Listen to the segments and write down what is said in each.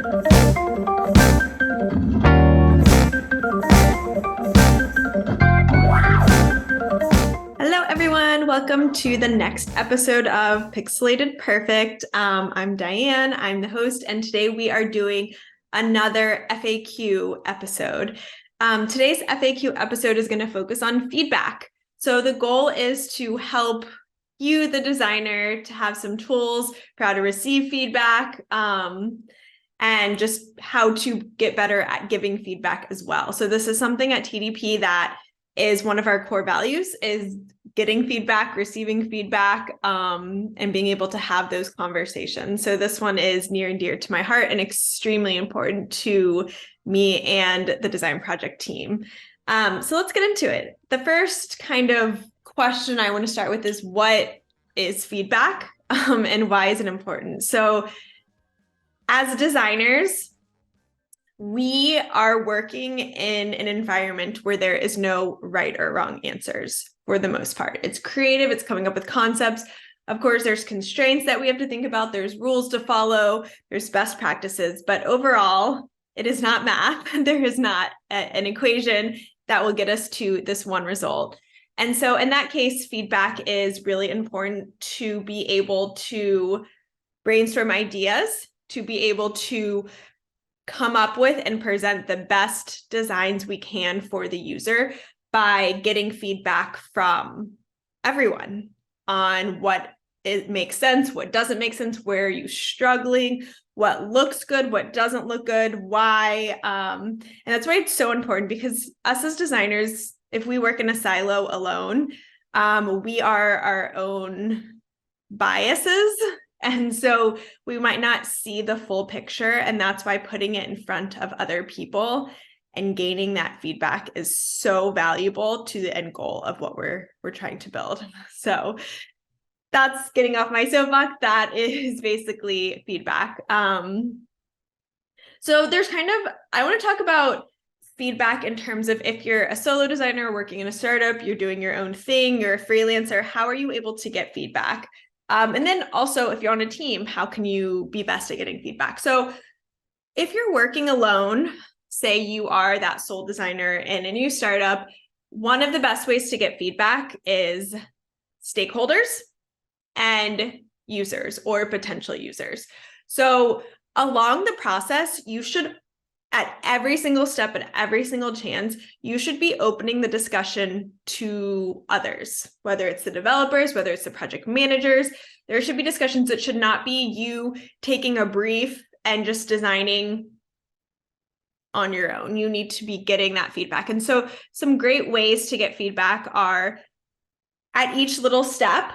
Hello, everyone. Welcome to the next episode of Pixelated Perfect. I'm Diane. I'm the host, and today we are doing another FAQ episode. Today's FAQ episode is going to focus on feedback. So the goal is to help you, the designer, to have some tools for how to receive feedback, and just how to get better at giving feedback as well. So this is something at TDP that is one of our core values, is getting feedback, receiving feedback, and being able to have those conversations. So this one is near and dear to my heart and extremely important to me and the design project team. So let's get into it. The first kind of question I want to start with is, what is feedback, and why is it important? So as designers, we are working in an environment where there is no right or wrong answers for the most part. It's creative, it's coming up with concepts. Of course, there's constraints that we have to think about, there's rules to follow, there's best practices, but overall, it is not math. There is not an equation that will get us to this one result. And so in that case, feedback is really important to be able to brainstorm ideas, to be able to come up with and present the best designs we can for the user by getting feedback from everyone on what it makes sense, what doesn't make sense, where are you struggling, what looks good, what doesn't look good, why. And that's why it's so important, because us as designers, if we work in a silo alone, we are our own biases. And so we might not see the full picture. And that's why putting it in front of other people and gaining that feedback is so valuable to the end goal of what we're trying to build. So that's getting off my soapbox. That is basically feedback. So there's I want to talk about feedback in terms of, if you're a solo designer working in a startup, you're doing your own thing, you're a freelancer, how are you able to get feedback? And then also, if you're on a team, how can you be best at getting feedback? So if you're working alone, say you are that sole designer in a new startup, one of the best ways to get feedback is stakeholders and users or potential users. So along the process, you should, at every single step, at every single chance, you should be opening the discussion to others, whether it's the developers, whether it's the project managers. There should be discussions. That should not be you taking a brief and just designing on your own. You need to be getting that feedback. And so some great ways to get feedback are at each little step,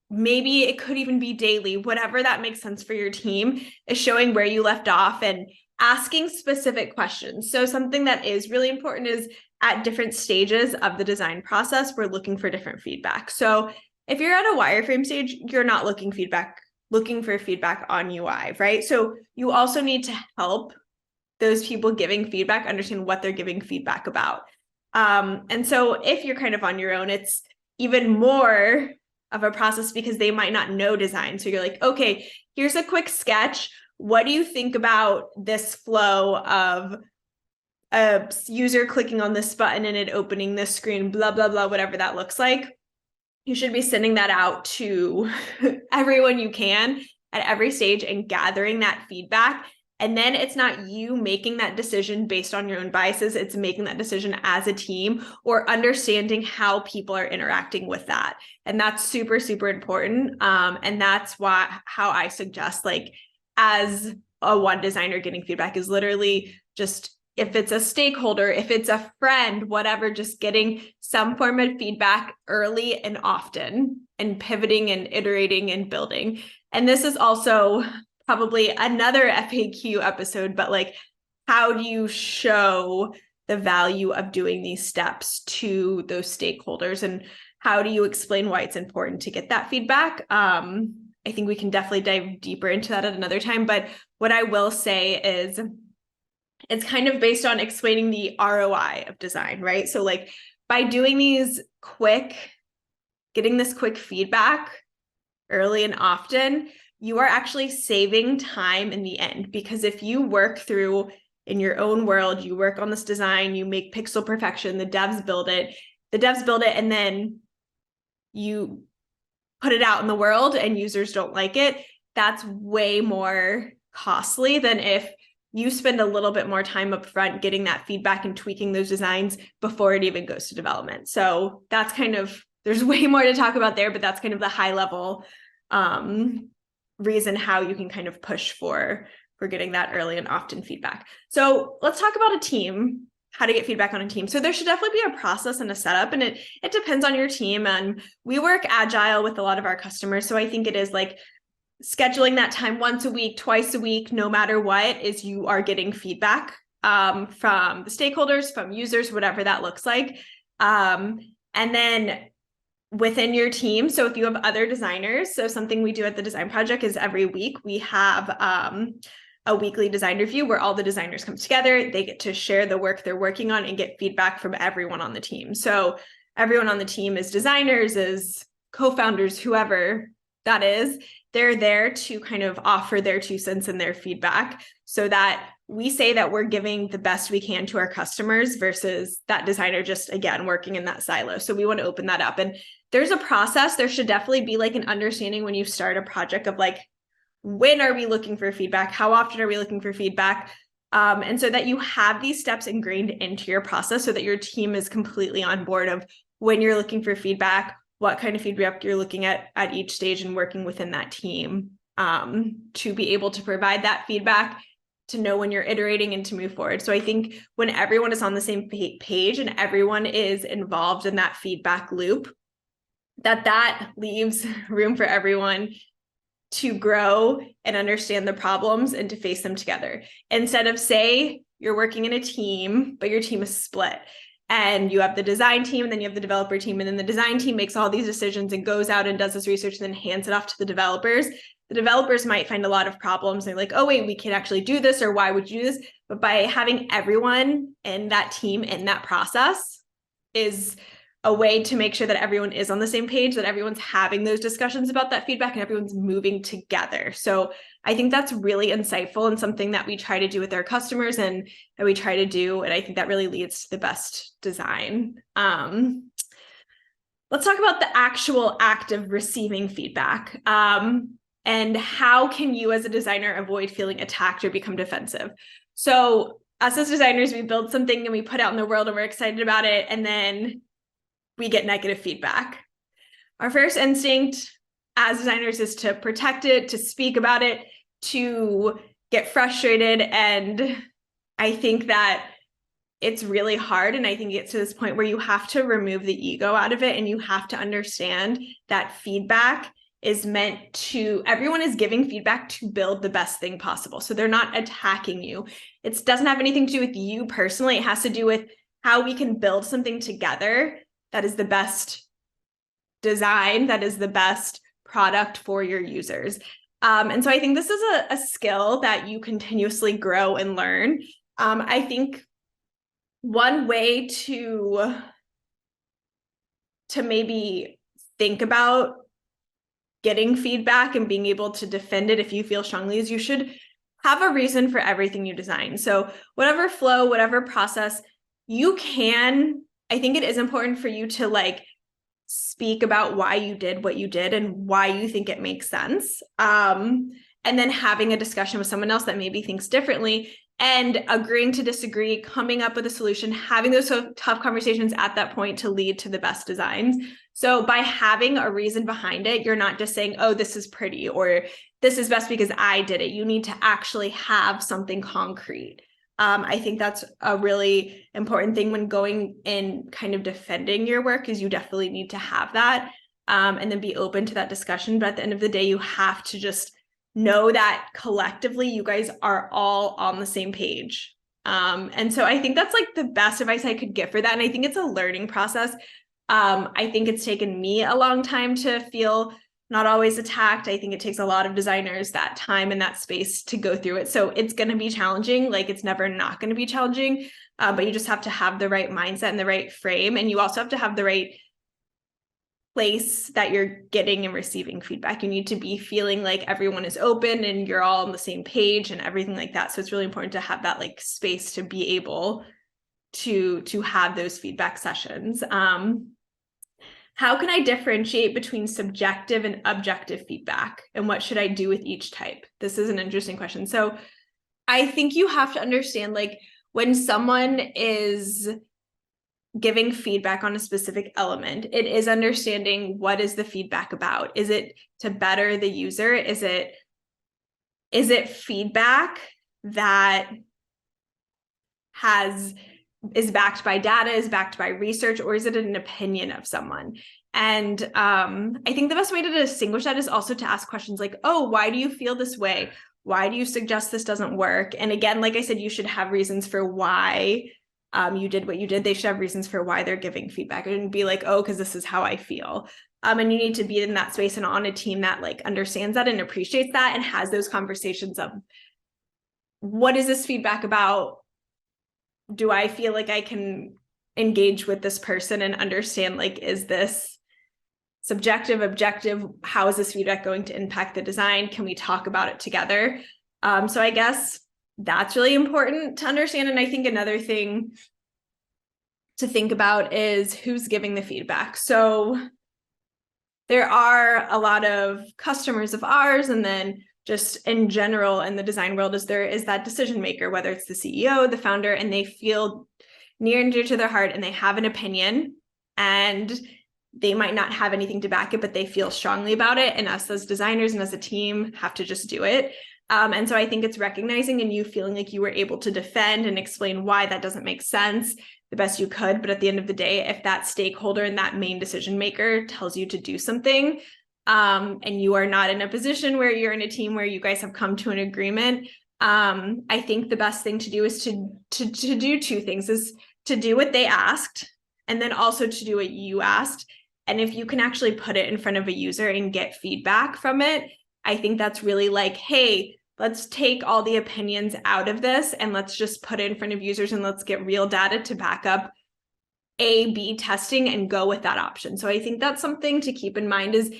maybe it could even be daily, whatever that makes sense for your team, is showing where you left off and asking specific questions. So something that is really important is, at different stages of the design process, we're looking for different feedback. So if you're at a wireframe stage, you're not looking for feedback on UI, right? So you also need to help those people giving feedback understand what they're giving feedback about. And so if you're kind of on your own, it's even more of a process, because they might not know design. So you're like, okay, here's a quick sketch. What do you think about this flow of a user clicking on this button and it opening this screen, blah, blah, blah, whatever that looks like? You should be sending that out to everyone you can at every stage and gathering that feedback. And then it's not you making that decision based on your own biases. It's making that decision as a team, or understanding how people are interacting with that. And that's super, super important. And that's how I suggest, like, as a one designer, getting feedback is literally just, if it's a stakeholder, if it's a friend, whatever, just getting some form of feedback early and often, and pivoting and iterating and building. And this is also probably another FAQ episode, but like, how do you show the value of doing these steps to those stakeholders, and how do you explain why it's important to get that feedback? I think we can definitely dive deeper into that at another time. But what I will say is, it's kind of based on explaining the ROI of design, right? So like, by doing getting this quick feedback early and often, you are actually saving time in the end. Because if you work through in your own world, you work on this design, you make pixel perfection, the devs build it, and then you put it out in the world and users don't like it, that's way more costly than if you spend a little bit more time up front getting that feedback and tweaking those designs before it even goes to development. So that's kind of, there's way more to talk about there, but that's kind of the high level reason how you can kind of push for getting that early and often feedback. So let's talk about a team, how to get feedback on a team. So there should definitely be a process and a setup, and it depends on your team. And we work agile with a lot of our customers. So I think it is like scheduling that time once a week, twice a week, no matter what, is you are getting feedback from the stakeholders, from users, whatever that looks like. And then within your team, so if you have other designers, so something we do at the design project is every week we have a weekly design review where all the designers come together. They get to share the work they're working on and get feedback from everyone on the team. So everyone on the team is designers, is co-founders, whoever that is. They're there to kind of offer their 2 cents and their feedback so that we say that we're giving the best we can to our customers versus that designer just, again, working in that silo. So we want to open that up. And there's a process. There should definitely be like an understanding when you start a project of like, when are we looking for feedback? How often are we looking for feedback? And so that you have these steps ingrained into your process so that your team is completely on board of when you're looking for feedback, what kind of feedback you're looking at each stage and working within that team to be able to provide that feedback, to know when you're iterating and to move forward. So I think when everyone is on the same page and everyone is involved in that feedback loop, that leaves room for everyone to grow and understand the problems and to face them together. Instead of, say, you're working in a team, but your team is split and you have the design team and then you have the developer team, and then the design team makes all these decisions and goes out and does this research and then hands it off to the developers. The developers might find a lot of problems. They're like, oh, wait, we can't actually do this, or why would you do this? But by having everyone in that team in that process is a way to make sure that everyone is on the same page, that everyone's having those discussions about that feedback and everyone's moving together. So I think that's really insightful and something that we try to do with our customers and that we try to do. And I think that really leads to the best design. Let's talk about the actual act of receiving feedback. And how can you as a designer avoid feeling attacked or become defensive? So us as designers, we build something and we put out in the world and we're excited about it. And then we get negative feedback. Our first instinct as designers is to protect it, to speak about it, to get frustrated. And I think that it's really hard. And I think it gets to this point where you have to remove the ego out of it. And you have to understand that feedback is meant to, everyone is giving feedback to build the best thing possible. So they're not attacking you. It doesn't have anything to do with you personally. It has to do with how we can build something together that is the best design, that is the best product for your users. And so I think this is a skill that you continuously grow and learn. I think one way to maybe think about getting feedback and being able to defend it if you feel strongly is you should have a reason for everything you design. So whatever flow, whatever process, you can, I think it is important for you to like speak about why you did what you did and why you think it makes sense. And then having a discussion with someone else that maybe thinks differently and agreeing to disagree, coming up with a solution, having those tough conversations at that point to lead to the best designs. So by having a reason behind it, you're not just saying, oh, this is pretty or this is best because I did it. You need to actually have something concrete. I think that's a really important thing when going and kind of defending your work, is you definitely need to have that and then be open to that discussion. But at the end of the day, you have to just know that collectively you guys are all on the same page. And so I think that's like the best advice I could give for that. And I think it's a learning process. I think it's taken me a long time to feel not always attacked. I think it takes a lot of designers that time and that space to go through it. So it's going to be challenging. Like it's never not going to be challenging, but you just have to have the right mindset and the right frame. And you also have to have the right place that you're getting and receiving feedback. You need to be feeling like everyone is open and you're all on the same page and everything like that. So it's really important to have that like space to be able to have those feedback sessions. How can I differentiate between subjective and objective feedback? And what should I do with each type? This is an interesting question. So I think you have to understand, like, when someone is giving feedback on a specific element, it is understanding what is the feedback about. Is it to better the user? Is it feedback that is backed by data, is backed by research, or is it an opinion of someone? And I think the best way to distinguish that is also to ask questions like, oh, why do you feel this way? Why do you suggest this doesn't work? And again, like I said, you should have reasons for why you did what you did. They should have reasons for why they're giving feedback. It shouldn't be like, oh, because this is how I feel. And you need to be in that space and on a team that like understands that and appreciates that and has those conversations of, what is this feedback about? Do I feel like I can engage with this person and understand, like, is this subjective, objective? How is this feedback going to impact the design? Can we talk about it together? So I guess that's really important to understand. And I think another thing to think about is who's giving the feedback. So there are a lot of customers of ours, and then just in general in the design world, there is that decision maker, whether it's the CEO, the founder, and they feel near and dear to their heart and they have an opinion and they might not have anything to back it, but they feel strongly about it. And us as designers and as a team have to just do it. And so I think it's recognizing and you feeling like you were able to defend and explain why that doesn't make sense the best you could. But at the end of the day, if that stakeholder and that main decision maker tells you to do something, and you are not in a position where you're in a team where you guys have come to an agreement, I think the best thing to do is to do two things: is to do what they asked, and then also to do what you asked. And if you can actually put it in front of a user and get feedback from it, I think that's really like, hey, let's take all the opinions out of this and let's just put it in front of users and let's get real data to back up A/B testing and go with that option. So I think that's something to keep in mind, is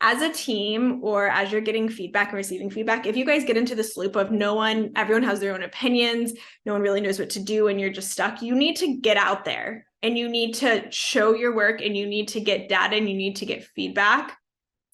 as a team or as you're getting feedback and receiving feedback, if you guys get into this loop of everyone has their own opinions, no one really knows what to do, and you're just stuck, you need to get out there and you need to show your work and you need to get data and you need to get feedback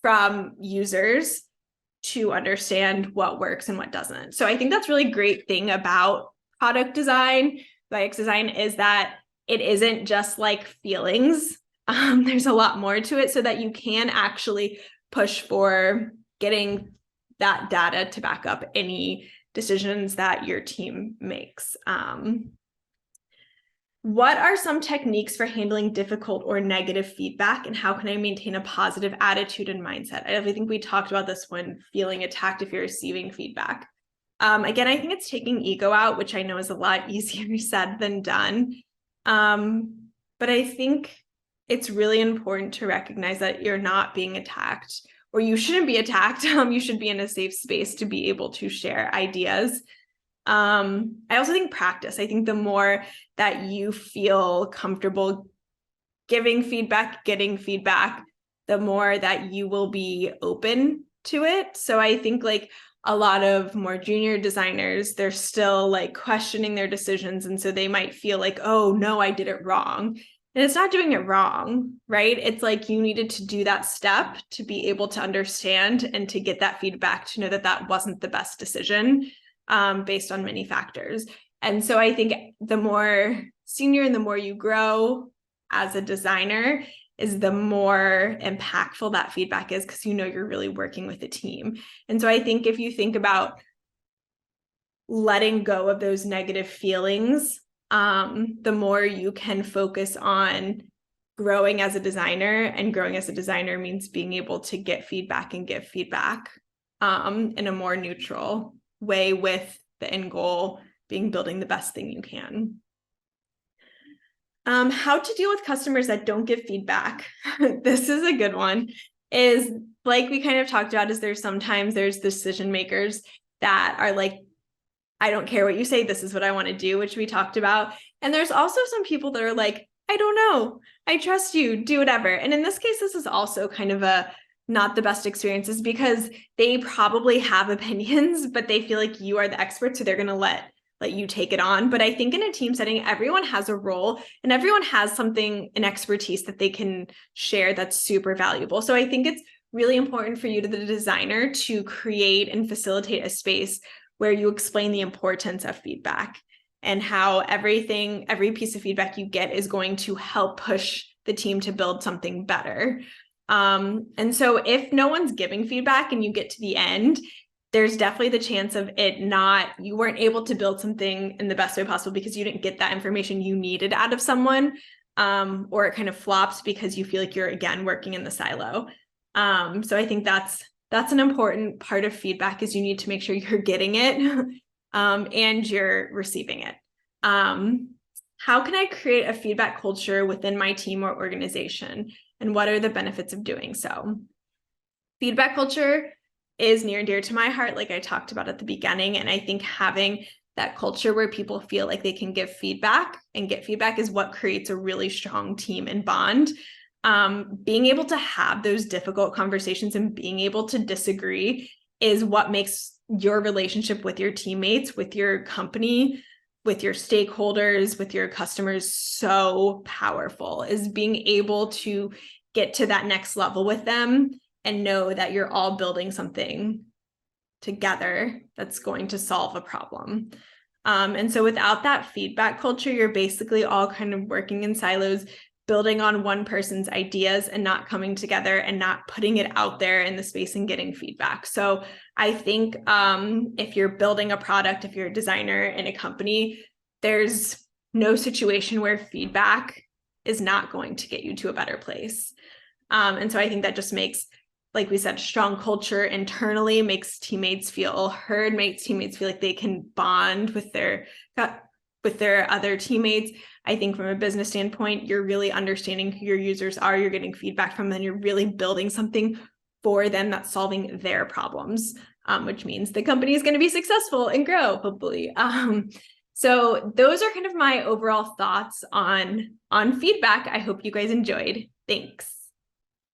from users to understand what works and what doesn't. So I think that's really great thing about product design, UX design, is that it isn't just like feelings. There's a lot more to it so that you can actually push for getting that data to back up any decisions that your team makes. What are some techniques for handling difficult or negative feedback, and how can I maintain a positive attitude and mindset? I think we talked about this when feeling attacked if you're receiving feedback. Again, I think it's taking ego out, which I know is a lot easier said than done. But I think it's really important to recognize that you're not being attacked, or you shouldn't be attacked. You should be in a safe space to be able to share ideas. I also think practice. I think the more that you feel comfortable giving feedback, getting feedback, the more that you will be open to it. So I think like a lot of more junior designers, they're still like questioning their decisions. And so they might feel like, oh no, I did it wrong. And it's not doing it wrong, right? It's like you needed to do that step to be able to understand and to get that feedback to know that that wasn't the best decision, based on many factors. And so I think the more senior and the more you grow as a designer is the more impactful that feedback is, because you know you're really working with a team. And so I think if you think about letting go of those negative feelings, the more you can focus on growing as a designer, and growing as a designer means being able to get feedback and give feedback in a more neutral way, with the end goal being building the best thing you can. How to deal with customers that don't give feedback. This is a good one. Is like we kind of talked about, is sometimes there's decision makers that are like, I don't care what you say, this is what I want to do, which we talked about. And there's also some people that are like, I don't know. I trust you. Do whatever. And in this case, this is also kind of a not the best experiences because they probably have opinions, but they feel like you are the expert, so they're going to let you take it on. But I think in a team setting, everyone has a role and everyone has something, an expertise that they can share that's super valuable. So I think it's really important for you, to the designer, to create and facilitate a space where you explain the importance of feedback and how every piece of feedback you get is going to help push the team to build something better. And so if no one's giving feedback and you get to the end, there's definitely the chance of you weren't able to build something in the best way possible because you didn't get that information you needed out of someone, or it kind of flops because you feel like you're, again, working in the silo. So I think that's an important part of feedback, is you need to make sure you're getting it, and you're receiving it. How can I create a feedback culture within my team or organization? And what are the benefits of doing so? Feedback culture is near and dear to my heart, like I talked about at the beginning. And I think having that culture where people feel like they can give feedback and get feedback is what creates a really strong team and bond. Being able to have those difficult conversations and being able to disagree is what makes your relationship with your teammates, with your company, with your stakeholders, with your customers so powerful, is being able to get to that next level with them and know that you're all building something together that's going to solve a problem. And so without that feedback culture, you're basically all kind of working in silos, building on one person's ideas and not coming together and not putting it out there in the space and getting feedback. So I think if you're building a product, if you're a designer in a company, there's no situation where feedback is not going to get you to a better place. And so I think that just makes, like we said, strong culture internally, makes teammates feel heard, makes teammates feel like they can bond with their other teammates. I think from a business standpoint, you're really understanding who your users are, you're getting feedback from them, you're really building something for them that's solving their problems, which means the company is going to be successful and grow, hopefully. So those are kind of my overall thoughts on feedback. I hope you guys enjoyed. Thanks.